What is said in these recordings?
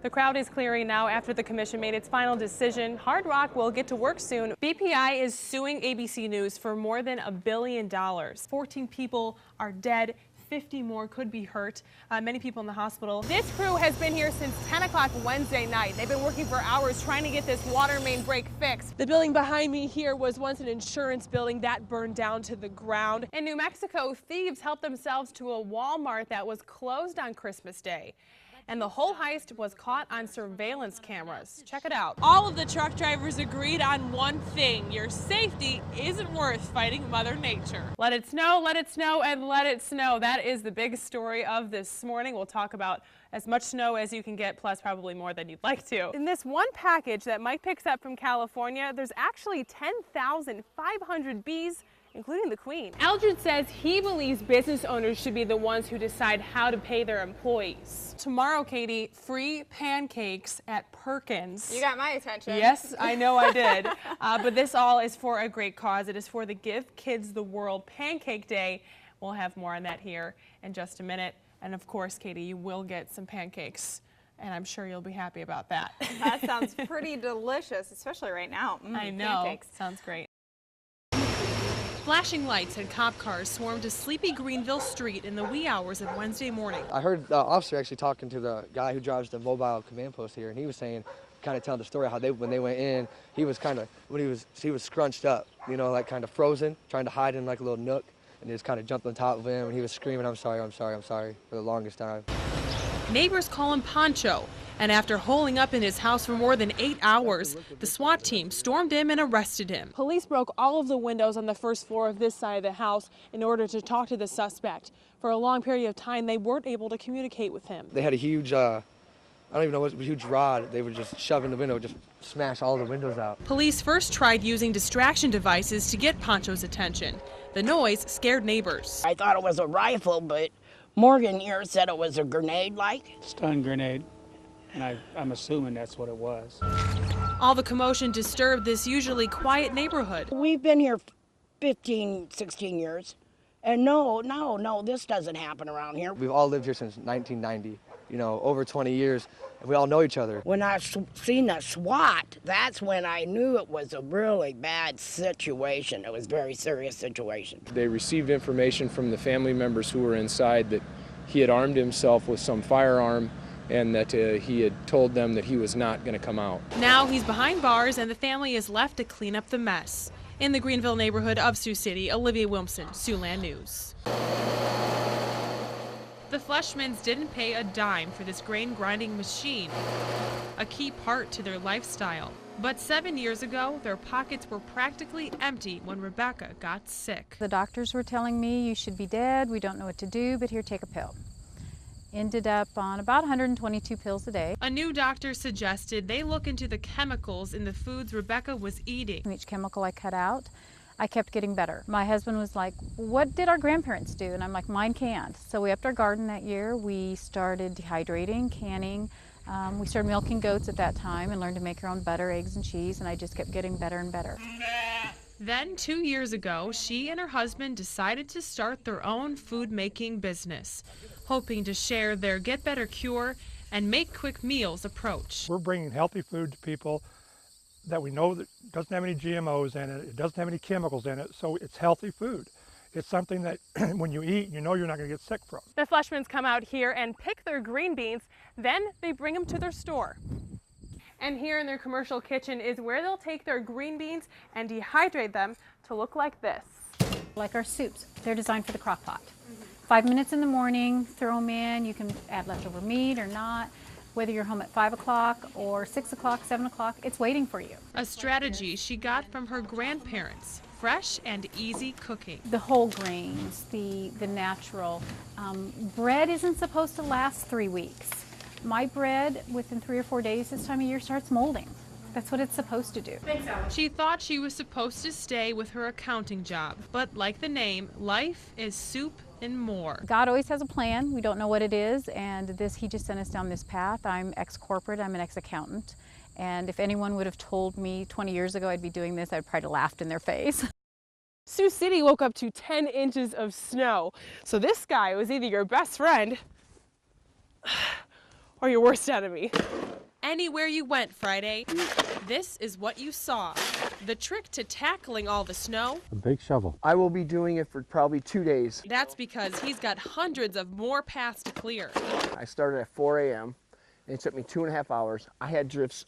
The crowd is clearing now after the commission made its final decision. Hard Rock will get to work soon. BPI is suing ABC News for more than $1 billion. 14 people are dead. 50 more could be hurt. Many people in the hospital. This crew has been here since 10 o'clock Wednesday night. They've been working for hours trying to get this water main break fixed. The building behind me here was once an insurance building that burned down to the ground. In New Mexico, thieves helped themselves to a Walmart that was closed on Christmas Day. And the whole heist was caught on surveillance cameras. Check it out. All of the truck drivers agreed on one thing. Your safety isn't worth fighting Mother Nature. Let it snow, and let it snow. That is the big story of this morning. We'll talk about as much snow as you can get, plus probably more than you'd like to. In this one package that Mike picks up from California, there's actually 10,500 bees, including the queen. Eldred says he believes business owners should be the ones who decide how to pay their employees. Tomorrow, Katie, free pancakes at Perkins. You got my attention. Yes, I know I did. But this all is for a great cause. It is for the Give Kids the World Pancake Day. We'll have more on that here in just a minute. And of course, Katie, you will get some pancakes. And I'm sure you'll be happy about that. That sounds pretty delicious, especially right now. I know. Pancakes. Sounds great. Flashing lights and cop cars swarmed a sleepy Greenville street in the wee hours of Wednesday morning. I heard the officer actually talking to the guy who drives the mobile command post here, and he was saying, kind of telling the story how when they went in, he was scrunched up, you know, like kind of frozen, trying to hide in like a little nook, and he just kind of jumped on top of him, and he was screaming, "I'm sorry, I'm sorry, I'm sorry," for the longest time. Neighbors call him Poncho, and after holing up in his house for more than 8 hours, the SWAT team stormed him and arrested him. Police broke all of the windows on the first floor of this side of the house in order to talk to the suspect. For a long period of time, they weren't able to communicate with him. They had a huge, I don't even know what, a huge rod. They would just shove in the window, just smash all the windows out. Police first tried using distraction devices to get Poncho's attention. The noise scared neighbors. I thought it was a rifle, but Morgan here said it was a grenade-like. Stun grenade, and I'm assuming that's what it was. All the commotion disturbed this usually quiet neighborhood. We've been here 15, 16 years, and no, this doesn't happen around here. We've all lived here since 1990, you know, over 20 years, and we all know each other. When I seen the SWAT, that's when I knew it was a really bad situation. It was a very serious situation. They received information from the family members who were inside that he had armed himself with some firearm and that he had told them that he was not going to come out. Now he's behind bars and the family is left to clean up the mess. In the Greenville neighborhood of Sioux City, Olivia Wilmsen, Siouxland News. The Fleshmans didn't pay a dime for this grain grinding machine, a key part to their lifestyle. But 7 years ago, their pockets were practically empty when Rebecca got sick. The doctors were telling me, "You should be dead, we don't know what to do, but here, take a pill." Ended up on about 122 pills a day. A new doctor suggested they look into the chemicals in the foods Rebecca was eating. Each chemical I cut out, I kept getting better. My husband was like, "What did our grandparents do?" And I'm like, "Mine can't." So we upped our garden that year. We started dehydrating, canning. We started milking goats at that time and learned to make our own butter, eggs, and cheese, and I just kept getting better and better. Then 2 years ago, she and her husband decided to start their own food-making business, hoping to share their Get Better cure and make quick meals approach. We're bringing healthy food to people that we know that doesn't have any GMOs in it, it doesn't have any chemicals in it, so it's healthy food. It's something that when you eat, you know you're not going to get sick from. The Fleshmans come out here and pick their green beans, then they bring them to their store. And here in their commercial kitchen is where they'll take their green beans and dehydrate them to look like this. Like our soups, they're designed for the crock pot. 5 minutes in the morning, throw them in, you can add leftover meat or not. Whether you're home at 5 o'clock or 6 o'clock, 7 o'clock, it's waiting for you. A strategy she got from her grandparents. Fresh and easy cooking. The whole grains, the natural. Bread isn't supposed to last 3 weeks. My bread, within 3 or 4 days this time of year, starts molding. That's what it's supposed to do. Thanks, Alex. She thought she was supposed to stay with her accounting job, but like the name, life is soup and more. God always has a plan. We don't know what it is, and he just sent us down this path. I'm ex-corporate, I'm an ex-accountant, and if anyone would have told me 20 years ago I'd be doing this, I'd probably laughed in their face. Sioux City woke up to 10 inches of snow, so this guy was either your best friend or your worst enemy. Anywhere you went Friday, this is what you saw. The trick to tackling all the snow. A big shovel. I will be doing it for probably 2 days. That's because he's got hundreds of more paths to clear. I started at 4 a.m. and it took me 2.5 hours. I had drifts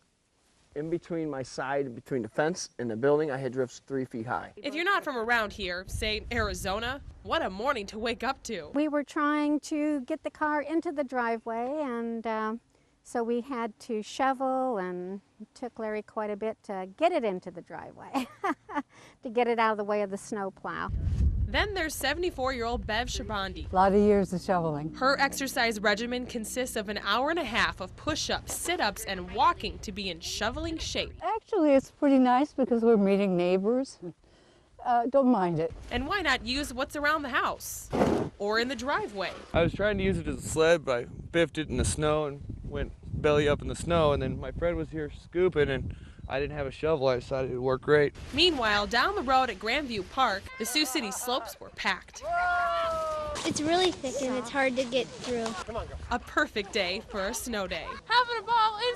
in between my side, between the fence and the building. I had drifts 3 feet high. If you're not from around here, say Arizona, what a morning to wake up to. We were trying to get the car into the driveway, and so we had to shovel, and it took Larry quite a bit to get it into the driveway, to get it out of the way of the snow plow. Then there's 74-year-old Bev Shabandi. A lot of years of shoveling. Her exercise regimen consists of an hour and a half of push-ups, sit-ups, and walking to be in shoveling shape. Actually, it's pretty nice because we're meeting neighbors. Don't mind it. And why not use what's around the house or in the driveway? I was trying to use it as a sled, but I biffed it in the snow and went belly up in the snow, and then my friend was here scooping, and I didn't have a shovel. I decided it would work great. Meanwhile, down the road at Grandview Park, the Sioux City slopes were packed. It's really thick and it's hard to get through. A perfect day for a snow day. Having a ball in